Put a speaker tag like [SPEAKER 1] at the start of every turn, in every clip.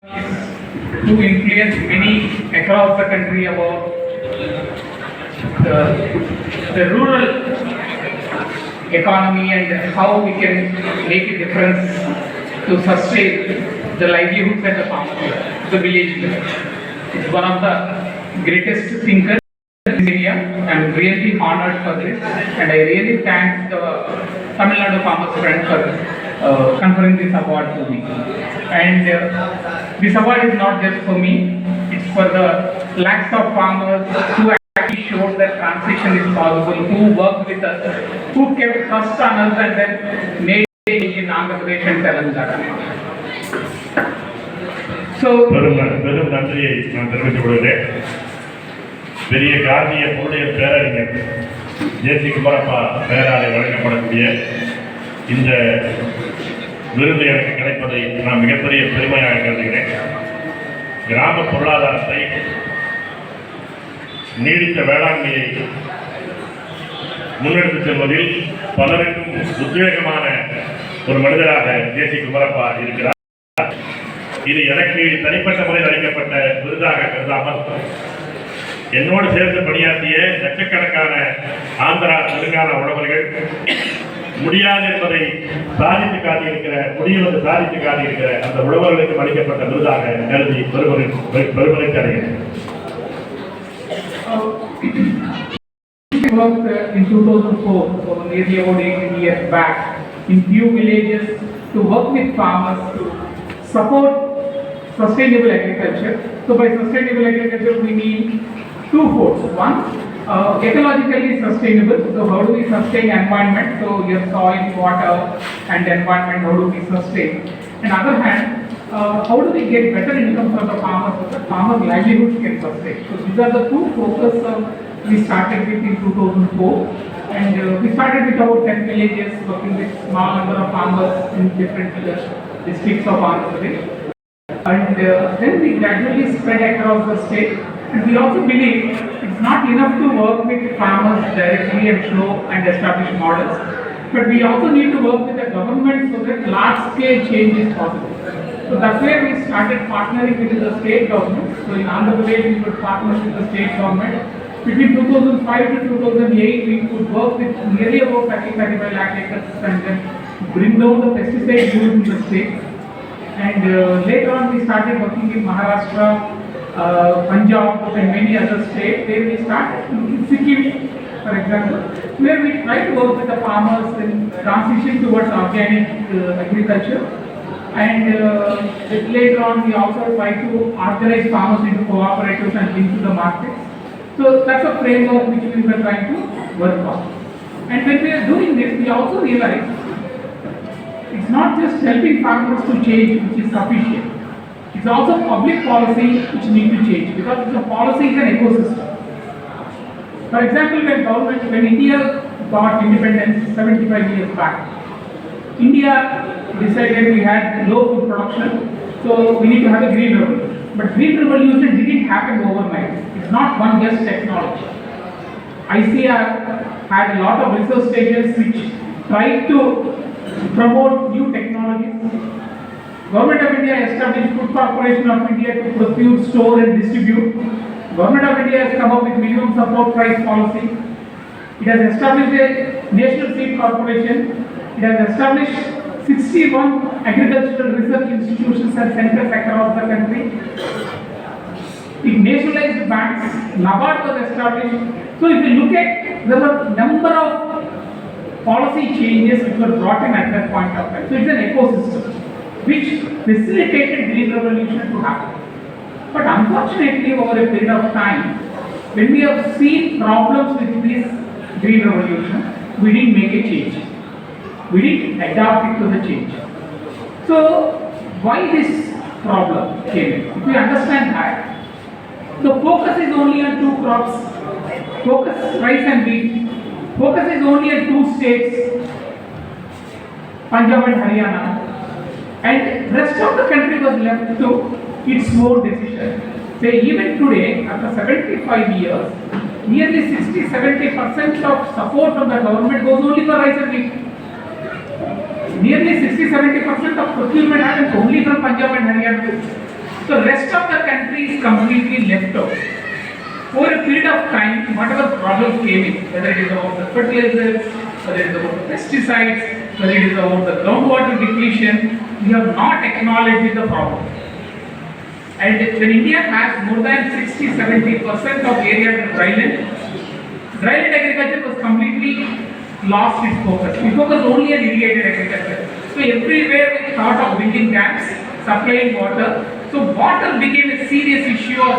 [SPEAKER 1] to influence many across the country about the rural economy and how we can make a difference to sustain the livelihoods and the farmers, the village level. It's one of the greatest thinkers in this area. I'm really honored for this, and I really thank the Tamil Nadu Farmers Friend for conferring this award to me. And this award is not just for me, it's for the lakhs of farmers who actually showed that transition is possible, who worked with us, who kept trust on us and then made it in Andra Pradesh and Telangana. So,
[SPEAKER 2] பெரும் நன்றியை நான் தெரிவித்துக் கொள்கிறேன். பெரிய காந்திய பொருளியல் பேரறிஞர் ஜேசி குமரப்பா பெயராலே வழங்கப்படக்கூடிய இந்த விருது எனக்கு கிடைப்பதை நான் மிகப்பெரிய பெருமையாக கருதுகிறேன். கிராம பொருளாதாரத்தை, நீடித்த வேளாண்மையை முன்னெடுத்து செல்வதில் பலருக்கும் உத்வேகமான ஒரு மனிதராக ஜேசி குமரப்பா இருக்கிறார். இது எனக்கு தனிப்பட்ட முறையில் அளிக்கப்பட்ட விருதாக கருதாமல் என்னோடு சேர்ந்து பணியாற்றிய லட்சக்கணக்கான ஆந்திரா தெலுங்கானா உழவர்கள் முடியாது என்பதை சாதித்து காட்டியிருக்கிற, முடிவது சாதித்து காட்டியிருக்கிற அந்த உழவர்களுக்கு அளிக்கப்பட்ட விருதாக கருதி பெருமதித்து அடைகிறேன்.
[SPEAKER 1] In 2004, so nearly about 18 years back, in few villages to work with farmers to support sustainable agriculture. So by sustainable agriculture we mean two folds. One, ecologically sustainable. So how do we sustain environment? So your soil, water and environment, how do we sustain? On the other hand, how do we get better income for the farmers so that farmers' livelihoods can sustain? So these are the two focus we started with in 2004, and we started with about 10 villages working with small number of farmers in different districts of Andhra Pradesh, and then we gradually spread across the state. And we also believe it's not enough to work with farmers directly and show and establish models, but we also need to work with the government so that large scale change is possible. So that's where we started partnering with the state government. So in Andhra Pradesh we could partner with the state government. Between 2005 to 2008 we could work with nearly about 35 lakh acres and then bring down the pesticide use in the state. And later on we started working in Maharashtra, Punjab and many other states where we started in Sikkim, for example, where we try to work with the farmers and transition towards organic agriculture. And later on we also try to organize farmers into cooperatives and into the markets. So that's a framework which we were trying to work on. And when we are doing this, we also realize it's not just helping farmers to change which is sufficient. It's also public policy which need to change, because the policy is an ecosystem. For example, when India got independence 75 years back, India decided we had low food production, so we need to have a green revolution. But green revolution didn't happen overnight. It's not one just technology. ICR had a lot of research stations which tried to promote new technologies. Government of India established Food Corporation of India to procure, store and distribute. Government of India has come up with minimum support price policy. It has established a National Seed Corporation. It has established 61 agricultural research institutions and centers across the country. It nationalized banks. Ulavar was established. So if you look at, there were number of policy changes which were brought in at that point of time. So it's an ecosystem which facilitated green revolution to happen. But unfortunately, over a period of time, when we have seen problems with this green revolution, we didn't make a change. We didn't adapt it to the change. So why this problem came in? If we understand that, the focus is only on two crops, focus rice and wheat. Focus is only on two states, Punjab and Haryana, and rest of the country was left to its own decision. Say even today, after 75 years, nearly 60-70% of support from the government goes only for rice and wheat. Nearly 60-70% of procurement happens only from Punjab and Haryana. So rest of the country is completely left out. For a period of time, whatever problems came in, whether it is about the fertilizers, whether it is about the pesticides, whether it is about the groundwater depletion, we have not acknowledged the problem. And when India has more than 60-70% of area in dryland agriculture was completely lost its focus. We focused only on irrigated agriculture. So everywhere we thought of building dams, supplying water. So water became a serious issue of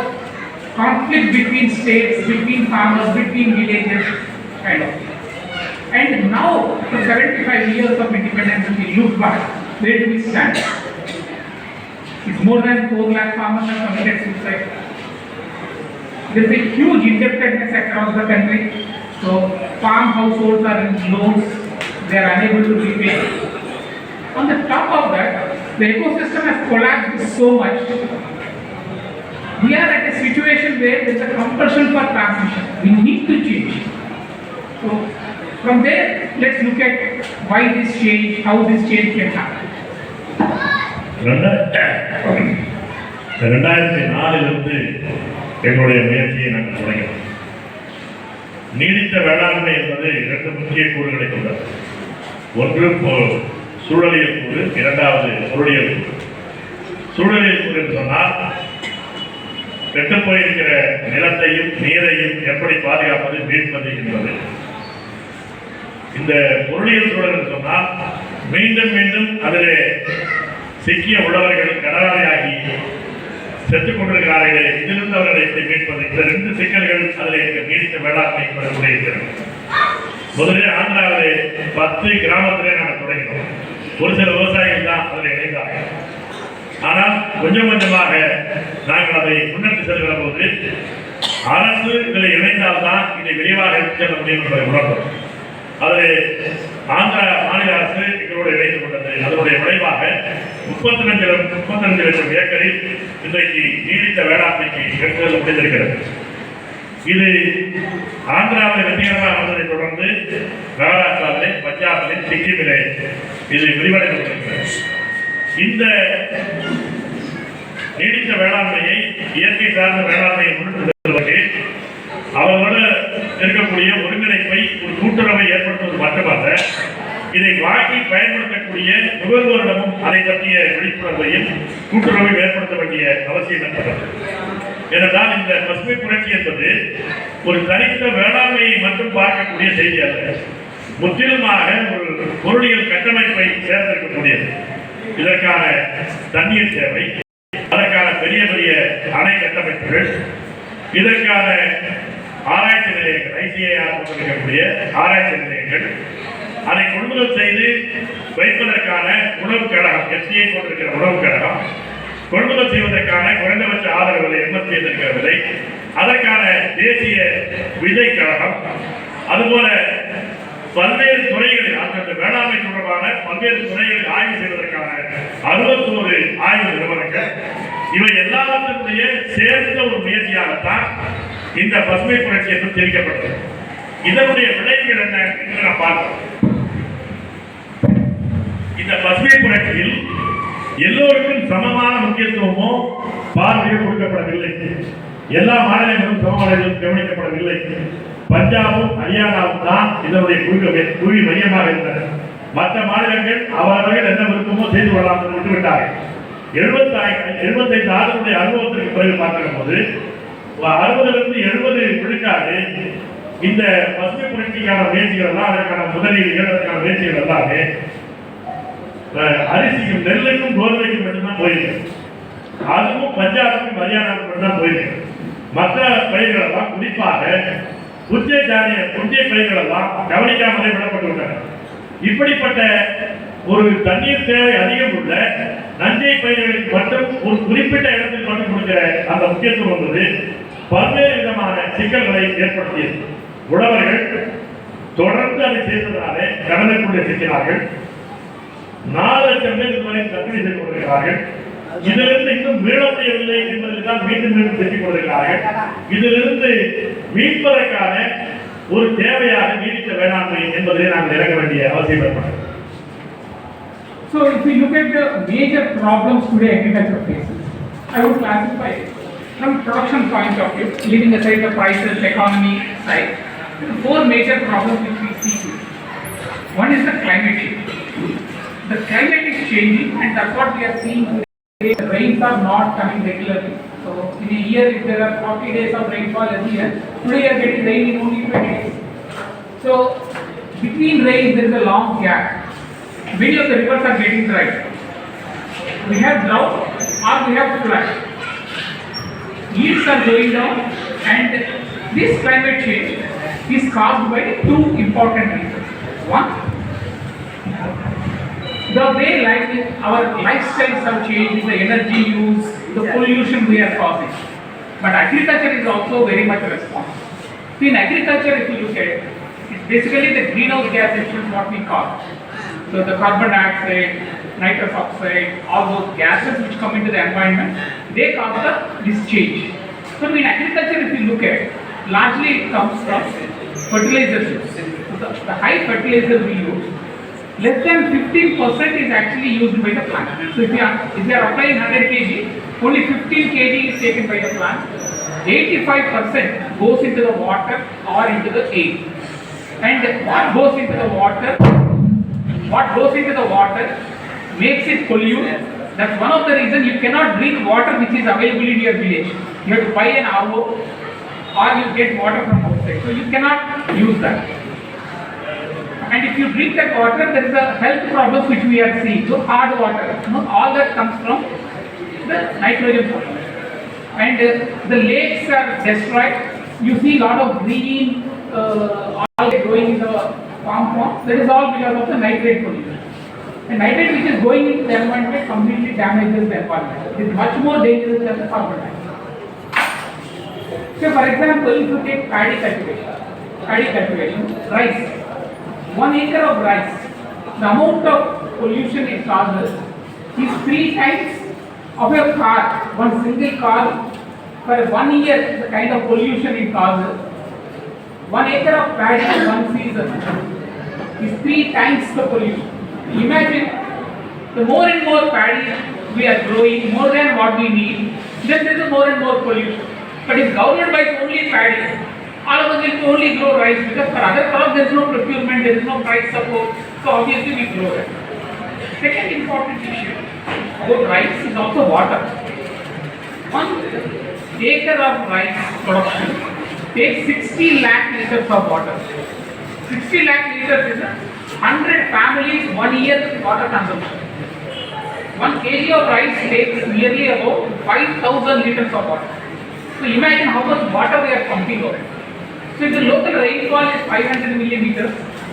[SPEAKER 1] conflict between states, between farmers, between villages, kind of thing. And now, after 75 years of independence, we look back, where do we stand? It's more than 4 lakh farmers have committed suicide. There is a huge indebtedness across the country. So farm households are in loans, they are unable to repay. On the top of that, the ecosystem has collapsed so much. We are at a situation where there is a compulsion for transition. We need to change. So from there, let's look at why this change, how this change can happen.
[SPEAKER 2] 2004 எங்களுடைய முயற்சியை நாங்கள் தொடங்கினோம். நீடித்த வேளாண்மை என்பது 2 முக்கிய கூறுகளை கொண்டது. ஒன்று சூழலியல் கூறு, இரண்டாவது பொருளியல் கூறு. சூழலியல் கூறு என்று சொன்னால் கெட்டு போயிருக்கிற நிலத்தையும் நீரையும் எப்படி பாதுகாப்பது, மீட்பது என்பது. இந்த பொருளியல் சூழல் என்று சொன்னால் மீண்டும் மீண்டும் அதிலே சிக்கிய உழவர்கள் கடனாளியாகி செத்துக் கொண்டிருக்கிறார்களே, இதிலிருந்து அவர்களை எப்படி மீட்பது? இந்த 2 சிக்கல்கள் அதில் நீடித்த வேளாண்மை இருக்கிறது. முதலில் ஆந்திராவிலே 10 கிராமத்திலே நாங்கள் தொடங்கினோம். ஒரு சில விவசாயிகள் தான் அதில் இணைந்தார்கள். ஆனால் கொஞ்சம் கொஞ்சமாக நாங்கள் அதை முன்னெடுத்து செல்கிற போது அரசு இதில் இணைந்தால்தான் இதை விரைவாக எடுத்து செல்ல முடியும் என்பதை உணர்ந்தோம். அதில் ஆந்திரா மாநில அரசு எங்களோடு இணைந்து கொண்டது. அதனுடைய விளைவாக 35 லட்சம் ஏக்கரில் இன்றைக்கு நீடித்த வேளாண்மைக்கு எடுத்து செல்ல முடிந்திருக்கிறது. இது ஆந்திராவில் வெற்றிகரமாக வந்ததை தொடர்ந்து மகாராஷ்டிராவிலே, பஞ்சாபிலே, சிக்கிமிலே இது விரிவடைந்து கொண்டிருக்கிறது. இந்த நீடித்த வேளாண்மையை, இயற்கை சார்ந்த வேளாண்மையை முன்னெடுத்து அவர்களோடு இருக்கக்கூடிய ஒருங்கிணைப்பை, ஒரு கூட்டுறவை ஏற்படுத்துவது மட்டுமல்ல, இதை வாங்கி பயன்படுத்தக்கூடிய நுகர்வோரிடமும் அதை பற்றிய விழிப்புணர்வையும் கூட்டுறவையும் ஏற்படுத்த வேண்டிய அவசியம் ஏற்பட்டது. ஏனென்றால் இந்த பசுமை புரட்சி என்பது ஒரு தனித்த வேளாண்மையை மட்டும் பார்க்கக்கூடிய செய்தி அல்ல, முற்றிலுமாக ஒரு பொருளியல் கட்டமைப்பை சேர்ந்திருக்கக்கூடியது. இதற்கான தண்ணீர் தேவை, அதற்கான பெரிய பெரிய அணை கட்டமைப்புகள், இதற்கான ஆராய்ச்சி நிலையங்கள், ICAR கொண்டிருக்கக்கூடிய ஆராய்ச்சி நிலையங்கள், அதை கொள்முதல் செய்து வைப்பதற்கான உணவு கழகம், FCI கொண்டிருக்கிற உணவு கழகம், கொள்முதல் செய்வதற்கான குறைந்தபட்ச ஆதரவு விலை MSP இருக்கிற விலை, அதற்கான தேசிய விதை கழகம், அதுபோல பல்வேறு துறைகளில் அந்த வேளாண்மை தொடர்பான பல்வேறு துறைகளில் ஆய்வு செய்வதற்கான 61 ஆய்வு நிறுவனங்கள், இவை எல்லாவற்றுடைய சேர்ந்த ஒரு முயற்சியாகத்தான் இந்த பசுமை புரட்சி என்று தெரிவிக்கப்பட்டது. இதனுடைய விளைவுகள் என்ன என்று நாம் பார்த்தோம். இந்த பசுமை புரட்சியில் எல்லோருக்கும் சமமான முக்கியத்துவமோ பார்வையோ கொடுக்கப்படவில்லை. எல்லா மாநிலங்களும் சமநிலையிலும் கவனிக்கப்படவில்லை. பஞ்சாபும் ஹரியானாவும் தான் இதனுடைய குழி மையமாக இருந்தன. மற்ற மாநிலங்கள் அவரவர்கள் என்ன விருப்பமோ செய்து கொள்ளலாம் என்று விட்டுவிட்டார்கள். 75 ஆண்டுகளுடைய அனுபவத்திற்கு பிறகு பார்க்கிற போது 60லிருந்து 70 விழுக்காடு இந்த பசுமை புரட்சிக்கான முயற்சிகள் எல்லாம், அதற்கான முதலீடுகள், அதற்கான முயற்சிகள் எல்லாமே அரிசிக்கும் நெல்லுக்கும் கோதுமைக்கும் மட்டும்தான் போயிருக்கு. அதுவும் பஞ்சாபுக்கும் ஹரியானாவுக்கும் மட்டும்தான் போயிருக்கு. மற்ற பயிர்கள் எல்லாம், குறிப்பாக புஞ்சை பயிர்கள் எல்லாம் கவனிக்காமலே விடப்பட்டுவிட்டன. இப்படிப்பட்ட ஒரு தண்ணீர் தேவை அதிகம் உள்ள நஞ்சை பயிர்களுக்கு மட்டும் ஒரு குறிப்பிட்ட இடத்தில் மட்டும் கொடுக்கிற அந்த முக்கியத்துவம் என்பது பல்வேறு விதமான சிக்கல்களை ஏற்படுத்தியது. உழவர்கள் தொடர்ந்து அதை செய்ததாலே கடனுக்குள்ளே சிக்கினார்கள். 4 லட்சம் பேர் இதுவரை தற்கொலை செய்து கொண்டிருக்கிறார்கள். இதிலிருந்து இன்னும் மீள முடியவில்லை என்பதில் தான் மீண்டும் சிக்கிக் கொண்டிருக்கிறார்கள். இதிலிருந்து மீட்பதற்கான ஒரு தேவையாக நீடித்த வேளாண்மை என்பதை நாங்கள் இறங்க வேண்டிய அவசியம் ஏற்பட்டது.
[SPEAKER 1] So if we look at the major problems today agriculture faces, I would classify it from production point of view, leaving aside the prices, economy side. There are four major problems which we see. One is the climate change. The climate is changing, and that's what we are seeing today. The rains are not coming regularly. So in a year, if there are 40 days of rainfall every year, today we are getting rain in only 20 days. So between rains there is a long gap. Many of the rivers are getting dry. We have drought or we have flood. Yields are going down, and this climate change is caused by two important reasons. One, the way our lifestyles have changed, the energy use, the pollution we are causing. But agriculture is also very much responsible. See, in agriculture, if you look at it, it's basically the greenhouse gas emissions what we cause. So the carbon dioxide, nitrous oxide, all those gases which come into the environment, they cause this change. So in agriculture, if you look at it, largely it comes from fertilizer use. So the high fertilizer we use, less than 15% is actually used by the plant. So if you are applying 100 kg, only 15 kg is taken by the plant. 85% goes into the water or into the air. And what goes into the water makes it pollute. That's one of the reasons you cannot drink water which is available in your village. You have to buy an RO or you get water from outside. So you cannot use that. And if you drink that water, there is a health problem which we are seeing. So hard water, all that comes from the nitrogen pollution. And the lakes are destroyed. You see a lot of green algae growing in the farm. That is all because of the nitrate pollution. And nitrate which is going into the environment completely damages the environment. It is much more dangerous than the carbon dioxide. So for example, if you take paddy cultivation, rice. 1 acre of rice, the amount of pollution it causes is 3 times of a car, one single car. For 1 year, the kind of pollution it causes. 1 acre of paddy in one season is 3 times the pollution. Imagine, the more and more paddy we are growing, more than what we need, then there is more and more pollution. But if government buys only paddy, all of us will only grow rice, because for other crops there is no procurement, there is no price support, so obviously we grow it. Second important issue about rice is also water. 1 acre of rice production takes 60 lakh liters of water. 60 lakh liters is 100 families 1 year water consumption. 1 kg of rice takes nearly about 5,000 liters of water. So imagine how much water we are pumping over. So if the local rainfall is 500 millimeters,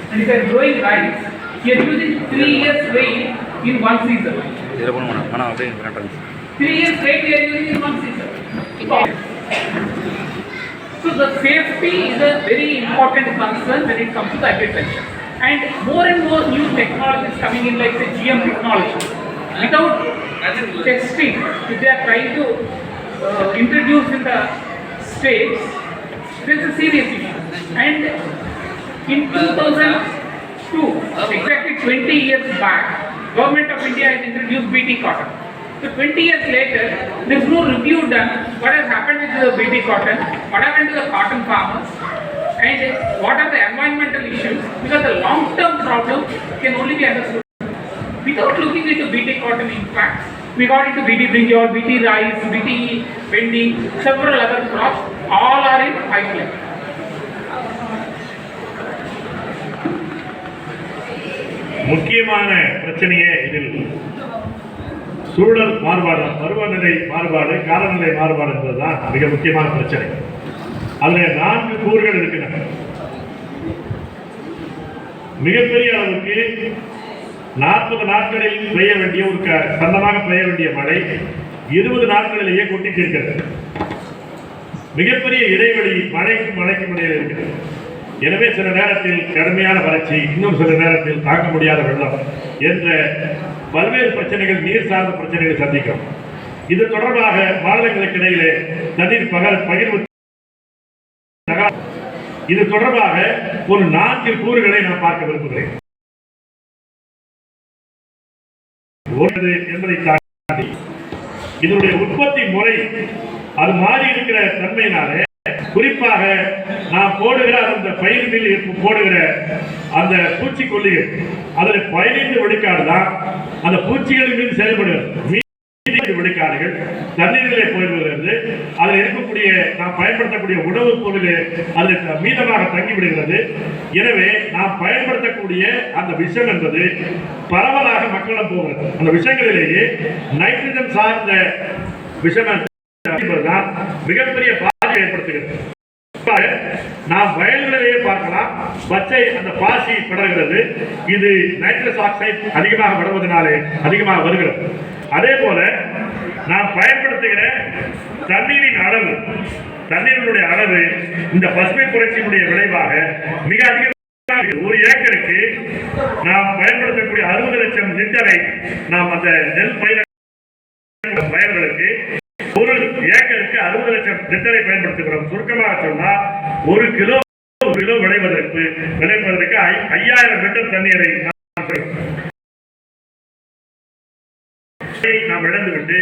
[SPEAKER 1] and if you are growing rice, you are using 3 years rain in one season. 3 years rain we are using in one season. So the safety is a very important concern when it comes to the agriculture. And more new technologies coming in, like the GM technology. Without testing, if they are trying to introduce in the states, this is a serious issue. And in 2002, exactly 20 years back, Government of India has introduced BT cotton. So 20 years later, there is no review done. What has happened with the BT cotton? What happened to the cotton farmers? And what are the environmental issues? Because the long-term problem can only be understood without looking into BT cotton impacts. We got into BT brinjal, BT rice, BT vending, several other crops, all are in pipeline.
[SPEAKER 2] முக்கியமான பிரச்சனையே இதில் சூழல் மாறுபாடு, பருவநிலை மாறுபாடு, காலநிலை மாறுபாடு என்பதுதான் மிக முக்கியமான பிரச்சனை. அதில் 4 கூறுகள் இருக்கின்றன. மிகப்பெரிய அளவுக்கு 40 நாட்களில் பெய்ய வேண்டிய சன்னமாக பெய்ய வேண்டிய மழை 20 நாட்களிலேயே கொட்டிட்டு இருக்கிறது. மிகப்பெரிய இடைவெளி மழைக்கும் இடையில் இருக்கிறது. எனவே சில நேரத்தில் கடுமையான வறட்சி, இன்னும் சில நேரத்தில் தாங்க முடியாத வெள்ளம் என்ற பல்வேறு பிரச்சனைகள், நீர் சார்ந்த பிரச்சனைகளை சந்திக்கிறோம். இது தொடர்பாக மாநிலங்களுக்கு இடையிலே தண்ணீர் பகிர்வு, இது தொடர்பாக ஒரு 4 கூறுகளை நான் பார்க்க விரும்புகிறேன் என்பதை தாண்டி இதனுடைய உற்பத்தி முறை அது மாறி இருக்கிற தன்மையினாலே குறிப்பாக நாம் போடுகிற அந்த பயிர் மீது போடுகிற அந்த பூச்சிக்கொல்லிகள் அதில் 15 விழுக்காடு தான் அந்த பூச்சிகளின் மீது செயல்படுகிறது. விழுக்காடுகள் தண்ணீரிலே போய்விடுகிறது. அதில் இருக்கக்கூடிய நாம் பயன்படுத்தக்கூடிய உணவுப் பொருள் அதில் மீதமாக தங்கிவிடுகிறது. எனவே நாம் பயன்படுத்தக்கூடிய அந்த விஷம் என்பது பரவலாக மக்களிடம் போகிறது. அந்த விஷங்களிலேயே நைட்ரஜன் சார்ந்த விஷம் தான் மிகப்பெரிய பாதிப்பை ஏற்படுத்துகிறது. நாம் வயல்களிலேயே பார்க்கலாம், பச்சை அந்த பாசி படர்கிறது. இது நைட்ரஸ் ஆக்சைடு அதிகமாக படுவதனாலே அதிகமாக வருகிறது. அதே போல நாம் பயன்படுத்துகிற தண்ணீரின் அளவு, தண்ணீரினுடைய அளவு இந்த பசுமை புரட்சியினுடைய விளைவாக மிக அதிகமாக ஒரு ஏக்கருக்கு நாம் பயன்படுத்தக்கூடிய 60 லட்சம் லிட்டரை நாம் அந்த நெல் பயிர்களுக்கு ஒரு ஏக்கருக்கு 60 லட்சம் லிட்டரை பயன்படுத்துகிறோம். சுருக்கமாக சொன்னால் ஒரு கிலோ விளைவதற்கு 5000 லிட்டர் தண்ணீரை நாம் இழந்துவிட்டு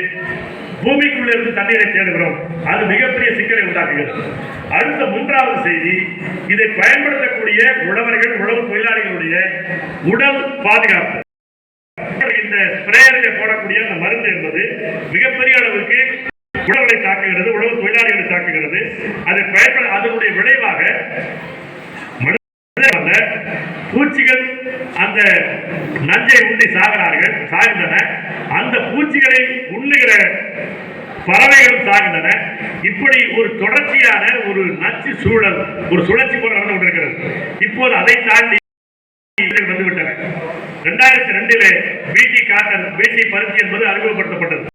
[SPEAKER 2] பூமிக்குள்ள இருந்து தண்ணீரை தேடுகிறோம். அது மிகப்பெரிய சிக்கலை உண்டாக்குகிறது. அடுத்த 3வது செய்தி, இதை பயன்படுத்தக்கூடிய உழவர்கள், உழவு தொழிலாளிகளுடைய உடல் பாதுகாப்பு. இந்த ஸ்ப்ரேயரில் போடக்கூடிய அந்த மருந்து என்பது மிகப்பெரிய அளவுக்கு உழவரை தாக்குகிறது, உழவு தொழிலாளிகளை தாக்குகிறது. அதை அதனுடைய விளைவாக பூச்சிகள் அந்த நஞ்சை உண்ணி சாகின்றன. அந்த பூச்சிகளை உண்ணுகிற பறவைகள் சாகின்றன. இப்படி ஒரு தொடர்ச்சியான ஒரு நச்சு சூழல், ஒரு சுழற்சி போல நடந்து கொண்டிருக்கிறது. இப்போது அதை தாண்டி வந்துவிட்டன. 2002 பிடி காட்டன், பிடி பருத்தி என்பது அறிமுகப்படுத்தப்பட்டது.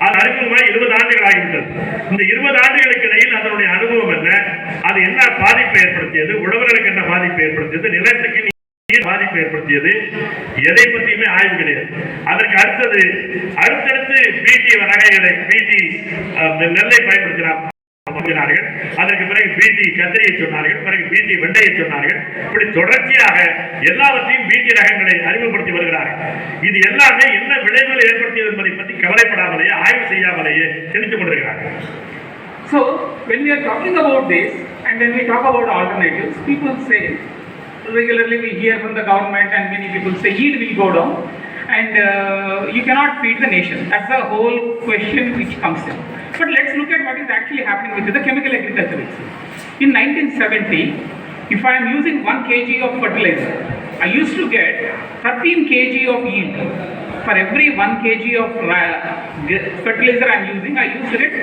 [SPEAKER 2] அது அறிமுகமாக 20 ஆண்டுகள் ஆகிவிட்டது. இந்த 20 ஆண்டுகளுக்கு இடையில் அதனுடைய அனுபவம் என்ன, அது என்ன பாதிப்பை ஏற்படுத்தியது, உழவர்களுக்கு என்ன பாதிப்பை ஏற்படுத்தியது, நிலத்துக்கு பாதிப்பு ஏற்படுத்தியது, எதை பற்றியுமே ஆய்வு கிடையாது. அதற்கு அடுத்தடுத்து பிடி வகைகளை, பிடி நெல்லை பயன்படுத்தினார்கள். அதற்கு பிறகு பிடி கத்திரியை சொன்னார்கள், பிறகு பிடி வெண்டையை சொன்னார்கள். இப்படி தொடர்ச்சியாக எல்லாவற்றையும் பிடி ரகங்களை அறிமுகப்படுத்தி வருகிறார்கள். இது எல்லாமே என்ன விளைவுகளை ஏற்படுத்தியது என்பதை பற்றி கவலைப்படாமலேயே, ஆய்வு செய்யாமலேயே திணித்துக் கொண்டிருக்கிறார்கள்.
[SPEAKER 1] So when we are talking about this and when we talk about alternatives, people say, regularly we hear from the government and many people say yield will go down and you cannot feed the nation. That's the whole question which comes in. But let's look at what is actually happening with the chemical agriculture. In 1970, if I am using 1 kg of fertilizer, I used to get 13 kg of yield. For every 1 kg of fertilizer I am using, I used to get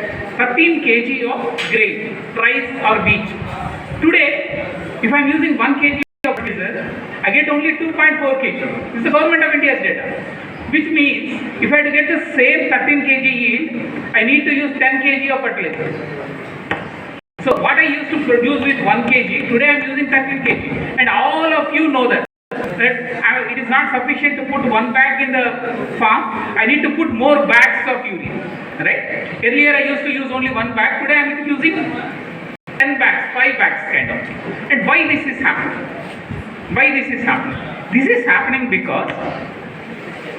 [SPEAKER 1] 13 kg of grain, rice or wheat. Today, if I am using 1 kg I get only 2.4 kg. This is the government of India's data. Which means, if I had to get the same 13 kg yield, I need to use 10 kg of fertilizer. So what I used to produce with 1 kg, today I am using 13 kg. And all of you know that it is not sufficient to put 1 bag in the farm. I need to put more bags of urea. Right? Earlier I used to use only 1 bag. Today I am using 10 bags, 5 bags kind of. And why this is happening? Why this is happening? This is happening because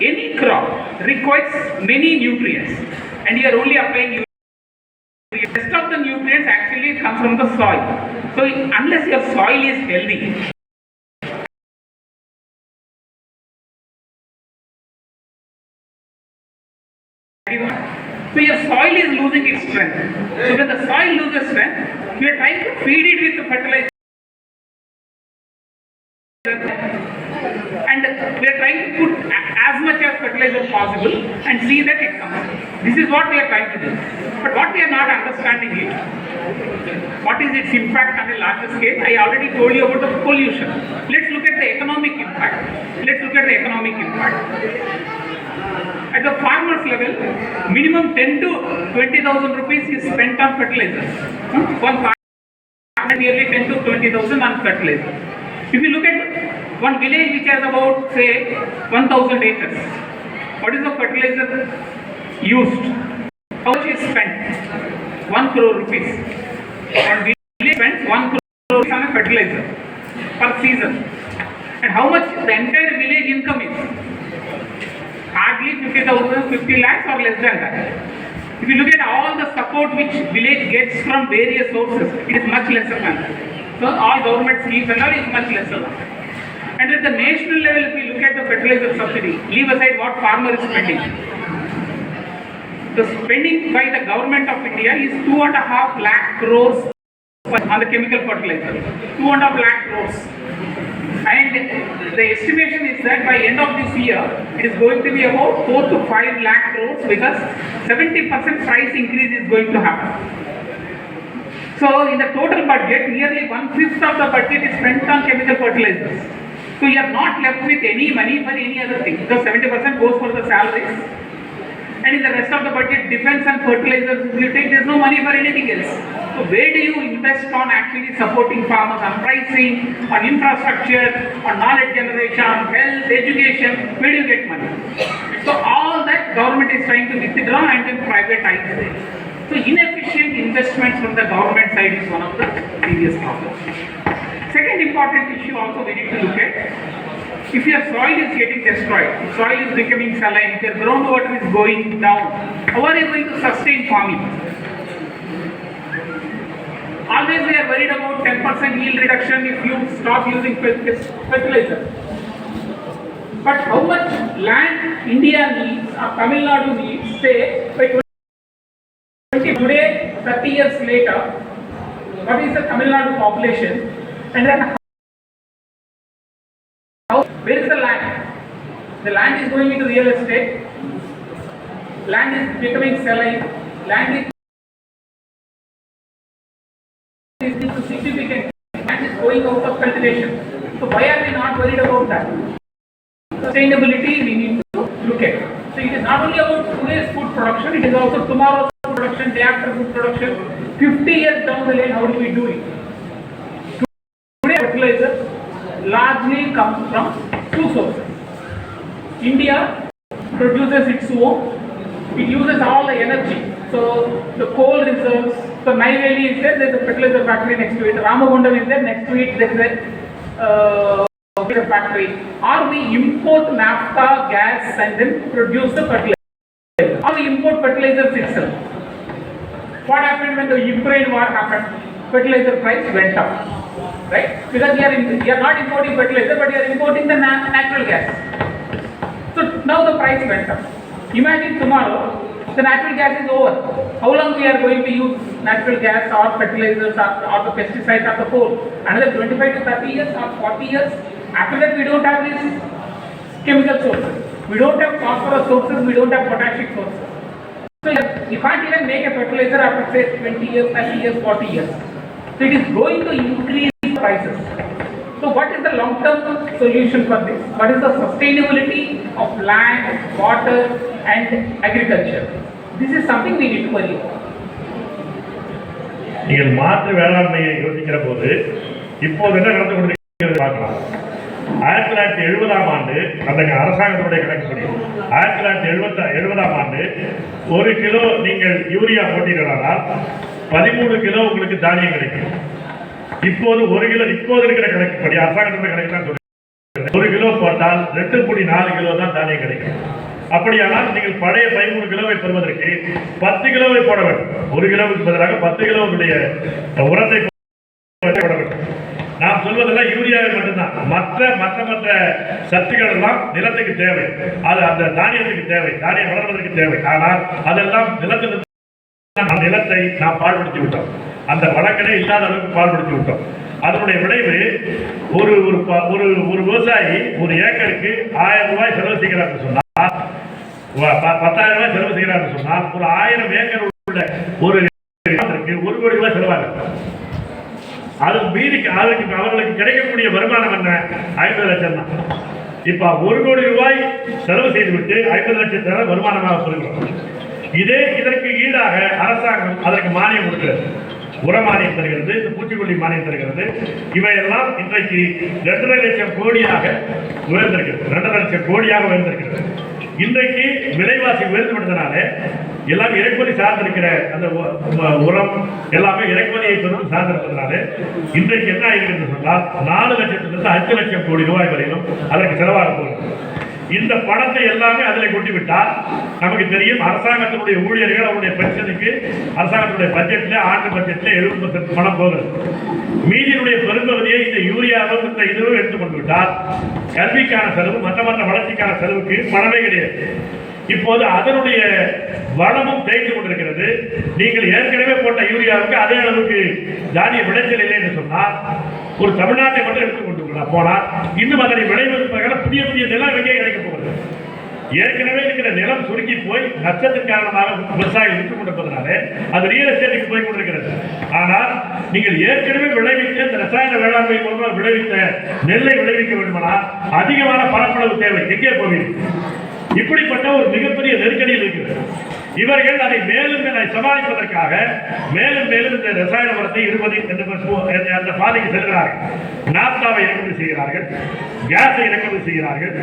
[SPEAKER 1] any crop requires many nutrients and you are only applying urea. The rest of the nutrients actually come from the soil. So unless your soil is healthy, so your soil is losing its strength. So when the soil loses strength, you are trying to feed it with the fertilizer. And we are trying to put as much as fertilizer possible and see that it comes. This is what we are trying to do. But what we are not understanding is what is its impact on a larger scale. I already told you about the pollution. Let's look at the economic impact. At the farmer's level, minimum 10 to 20,000 rupees is spent on fertilizer. One farmer nearly 10 to 20,000 on fertilizer. If you look at one village which has about, say, 1,000 acres, what is the fertilizer used? How much is spent? 1 crore rupees. One village spends 1 crore rupees on a fertilizer per season. And how much the entire village income is? Hardly 50,000, 50 lakhs or less than that. If you look at all the support which village gets from various sources, it is much lesser than that. So all government schemes and all is much lesser than that. And at the national level, if we look at the fertilizer subsidy, leave aside what farmer is spending. The spending by the government of India is 2.5 lakh crores on the chemical fertilizer. 2.5 lakh crores. And the estimation is that by end of this year, it is going to be about 4 to 5 lakh crores because 70% price increase is going to happen. So in the total budget, nearly 1/5 of the budget is spent on chemical fertilizers. So you are not left with any money for any other thing because 70% goes for the salaries. And in the rest of the budget, defense and fertilizers, if you take, there is no money for anything else. So where do you invest on actually supporting farmers, on pricing, on infrastructure, on knowledge generation, health, education? Where do you get money? So all that government is trying to withdraw and then privatize it. So inefficient investments from the government side is one of the serious problems. Second important issue also we need to look at. If your soil is getting destroyed, if soil is becoming saline, if your groundwater is going down, how are you going to sustain farming? Always we are worried about 10% yield reduction if you stop using fertilizer. But how much land India needs or Tamil Nadu needs, say, by 20 today, 30 years later, what is the Tamil Nadu population? And then where is the land? The land is going into real estate. Land is becoming saline. Land is significant. Land is going out of cultivation. So why are we not worried about that? Sustainability we need to look at. So it is not only about today's food production, it is also tomorrow's food production, day after food production. 50 years down the lane, how do we do it? Today fertilizer largely comes from two sources. India produces its own. It uses all the energy. So the coal reserves. So Naiveli is there. There is a fertilizer factory next to it. Ramagundam is there. Next to it there is a factory. Or we import naphtha, gas, and then produce the fertilizer. Or we import fertilizers itself. What happened when the Ukraine war happened? Fertilizer price went up. Right? Because you are not importing fertilizer, but you are importing the natural gas. So now the price went up. Imagine tomorrow the natural gas is over. How long we are going to use natural gas or fertilizers or the pesticides or the coal? Another 25 to 30 years or 40 years. After that we don't have these chemical sources. We don't have phosphorus sources. We don't have potassium sources. So you can't even make a fertilizer after say 20 years, 30 years, 40 years. So it is going to increase prices. So what is the long-term solution for this? What is the sustainability of land, water and agriculture? This is something we need to worry about.
[SPEAKER 2] நீங்கள் மாற்று வேளாண்மையை யோசிக்கிற போது இப்போது என்ன நடந்து கொண்டிருக்கிறது பார்க்கலாம். 1970ஆம் ஆண்டு அந்த அரசாங்கத்துடைய கணக்குப்படி 1970ஆம் ஆண்டு 1 கிலோ நீங்கள் யூரியா போட்டீர்களானால் 13 கிலோ உங்களுக்கு தானியம் கிடைக்கும். இப்போது 1 கிலோ இப்போது இருக்கிற கணக்குப்படி அரசாங்கத்துடைய கணக்கு தான் சொல்லுங்க. 1 கிலோ போட்டால் 2.4 கிலோ தான் தானியம் கிடைக்கும். அப்படியானால் நீங்கள் பழைய 13 கிலோவை பெறுவதற்கு 10 கிலோவை போட வேண்டும். 1 கிலோவுக்கு பதிலாக 10 கிலோவுடைய உரத்தை போட வேண்டும். நாம் சொல்வதெல்லாம் யூரியாவை மட்டும்தான். மற்ற சத்துக்கள் எல்லாம் நிலத்துக்கு தேவை. அது அந்த தானியத்துக்கு தேவை. தானியம் வளர்வதற்கு தேவை. ஆனால் அதெல்லாம் நிலத்திலிருந்து நிலத்தை நாம் பாழ்படுத்தி விட்டோம். அந்த வளங்களே இல்லாத அளவுக்கு பாழ்படுத்தி விட்டோம். அதனுடைய விளைவு ஒரு விவசாயி ஒரு ஏக்கருக்கு 1000 ரூபாய் செலவு செய்கிறார் சொன்னால் 10,000 ரூபாய் செலவு செய்கிறார் சொன்னால் ஒரு 1000 ஏக்கர் உள்ள ஒரு 1 கோடி ரூபாய் செலவாகும். அது மீறி அவர்களுக்கு கிடைக்கக்கூடிய வருமானம் என்ன? 50 லட்சம் தான். இப்ப 1 கோடி ரூபாய் செலவு செய்துவிட்டு 50 லட்சம் வருமானமாக பெறுகிறோம். இதற்கு ஈடாக அரசாங்கம் அதற்கு மானியம் கொடுக்கிறது. உர மானியம் தருகிறது, பூச்சிக்கொல்லி மானியம் தருகிறது. இவையெல்லாம் இன்றைக்கு 2.5 லட்சம் கோடியாக உயர்ந்திருக்கிறது. 2.5 லட்சம் கோடியாக உயர்ந்திருக்கிறது. இன்றைக்கு விலைவாசி உயர்ந்து விட்டதனால எல்லாம் இறக்குமதி சார்ந்திருக்கிற அந்த உரம் எல்லாமே இறக்குமதியை பொறுத்து சார்ந்திருப்பதனால இன்றைக்கு என்ன ஆகிறது சொன்னால் 4 லட்சத்திலிருந்து 5 லட்சம் கோடி ரூபாய் வரையிலும் அதற்கு செலவாக போகிறது. இந்த பணத்தை எல்லாமே அதில் கொட்டி விட்டால் நமக்கு தெரியும் அரசாங்கத்தினுடைய ஊழியர்கள் அவருடைய பென்ஷனுக்கு அரசாங்கத்தினுடைய பட்ஜெட்ல ஆண்டு பட்ஜெட்ல 70% பணம் போகிறது. மீதியினுடைய பெரும்பகுதியை இந்த யூரியாவும் இந்த இதுவும் எடுத்துக்கொண்டு விட்டால் கல்விக்கான செலவு மற்ற வளர்ச்சிக்கான செலவுக்கு பணமே கிடையாது. இப்போது அதனுடைய வளமும் தேய்த்து கொண்டிருக்கிறது. நீங்கள் ஏற்கனவே போட்ட யூரியாவுக்கு அதே அளவுக்கு தானிய விளைச்சல் இல்லை என்று சொன்னால் ஒரு தமிழ்நாட்டை மட்டும் எடுத்துக்கொண்டு போனால் இன்னும் அதனை விளைவிப்பதற்கான புதிய நிலம் எங்கே கிடைக்க போகிறது. ஏற்கனவே இருக்கிற நிலம் சுருக்கி போய் நஷ்டத்தின் காரணமாக விவசாயிகள் விட்டுக் கொண்டிருப்பதனால அது ரியல் எஸ்டேட்டுக்கு போய் கொண்டிருக்கிறது. ஆனால் நீங்கள் ஏற்கனவே விளைவித்த இந்த ரசாயன வேளாண்மை மூலமாக விளைவித்த நெல்லை விளைவிக்க வேண்டுமானால் அதிகமான பரப்பளவு தேவை. எங்கே போவீர்கள்? இப்படிப்பட்ட ஒரு மிகப்பெரிய நெருக்கடியில் இருக்கிறது. இவர்கள் அதை மேலும் சமாளிப்பதற்காக மேலும் இந்த ரசாயன உரத்தை 20 அந்த பாதைக்கு செல்கிறார்கள். நாப்தாவை இறக்குமதி செய்கிறார்கள், கேஸை இறக்குமதி செய்கிறார்கள்.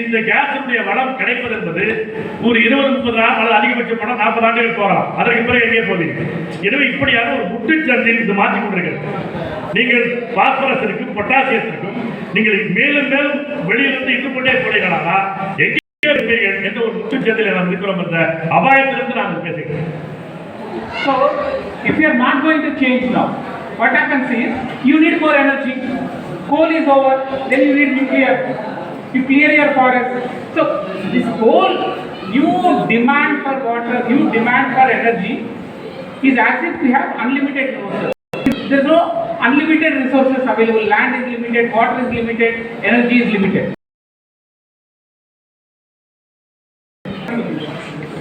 [SPEAKER 2] இந்த கேஸினுடைய வளம் கிடைப்பது என்பது ஒரு 20-30 அல்லது அதிகபட்ச பணம் 40 ஆண்டுகள் போகலாம். அதற்கு பிறகு எங்கே போவீர்கள்? எனவே இப்படியான ஒரு முட்டுச்சந்தில் இது மாற்றிக் கொண்டிருக்கிறது. நீங்கள் பாஸ்பரஸிற்கும் பொட்டாசியத்திற்கும் நீங்கள் மேலும் வெளியிலிருந்து இன்னும் கொண்டே போனீர்களா எங்கே என்ற ஒரு முட்டுச்சந்தில் நாம் இருக்கிறோம் என்ற அபாயத்திலிருந்து நாங்கள் பேசுகிறோம்.
[SPEAKER 1] So, if you are not going to change now, what happens is you need more energy. Coal is over, then you need nuclear. You clear your forest. So, this whole new demand for water, new demand for energy is as if we have unlimited resources. There is no unlimited resources available. Land is limited, water is limited, energy is limited.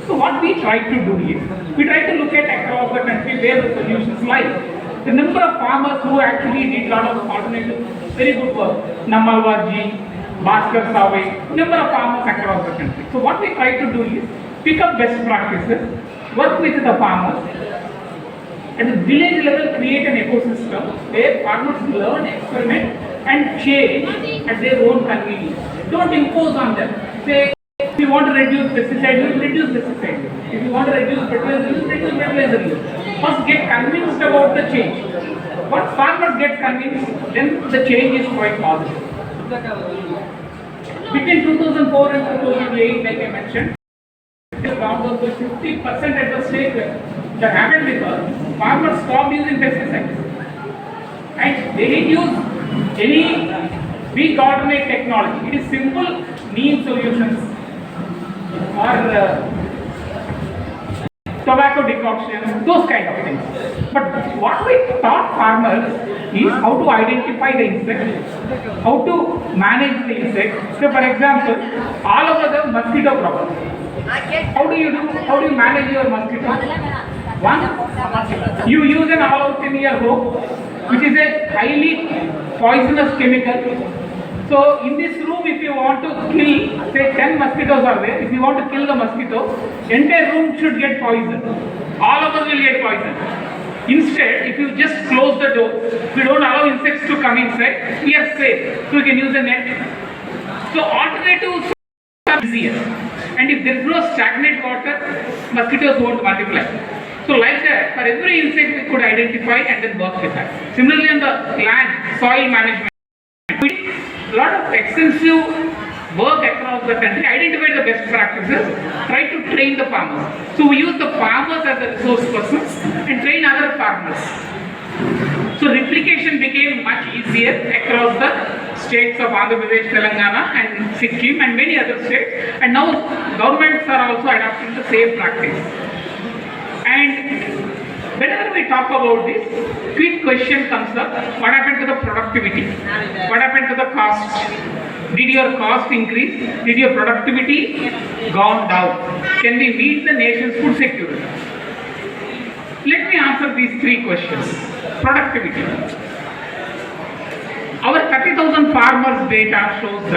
[SPEAKER 1] So what we try to do is, we try to look at across the country where the solutions lie. The number of farmers who actually did a lot of alternative, very good work. Namalwaji, Bhaskar Savai, number of farmers across the country. So what we try to do is, pick up best practices, work with the farmers, at the village level create an ecosystem where farmers learn, experiment and change at their own convenience. Don't impose on them. Say, if you want to reduce pesticide use, reduce pesticide use. If you want to reduce fertilizer use, reduce fertilizer use. First get convinced about the change. Once farmers get convinced, then the change is quite positive. Between 2004 and 2008, like I mentioned, it has gone down to 50% at the state level. That happened because farmers stopped using pesticides. And they didn't use any big alternate technology. It is simple neem solutions or tobacco decoction, those kind of things. But what we taught farmers is how to identify the insect, how to manage the insect. So for example, all over the mosquito problem. How do you manage your mosquito? One, you use an all-out in your home, which is a highly poisonous chemical. So in this room, if you want to kill, say 10 mosquitoes are there, if you want to kill the mosquito, entire room should get poisoned. All of us will get poisoned. Instead, if you just close the door, we don't allow insects to come inside, we are safe. So we can use a net. So alternatives are easier. And if there is no stagnant water, mosquitoes won't multiply. So like that, for every insect we could identify and then work with that. Similarly on the land, soil management. We did a lot of extensive work across the country, identify the best practices, try to train the farmers. So we use the farmers as the resource persons and train other farmers. So replication became much easier across the states of Andra Pradesh, Telangana and Sikkim and many other states. And now governments are also adopting the same practice. And whenever we talk about this, quick question comes up, what happened to the productivity? What happened to the cost? Did your cost increase? Did your productivity gone down? Can we meet the nation's food security? Let me answer these 3 questions. Productivity. Our 30,000 farmers data shows that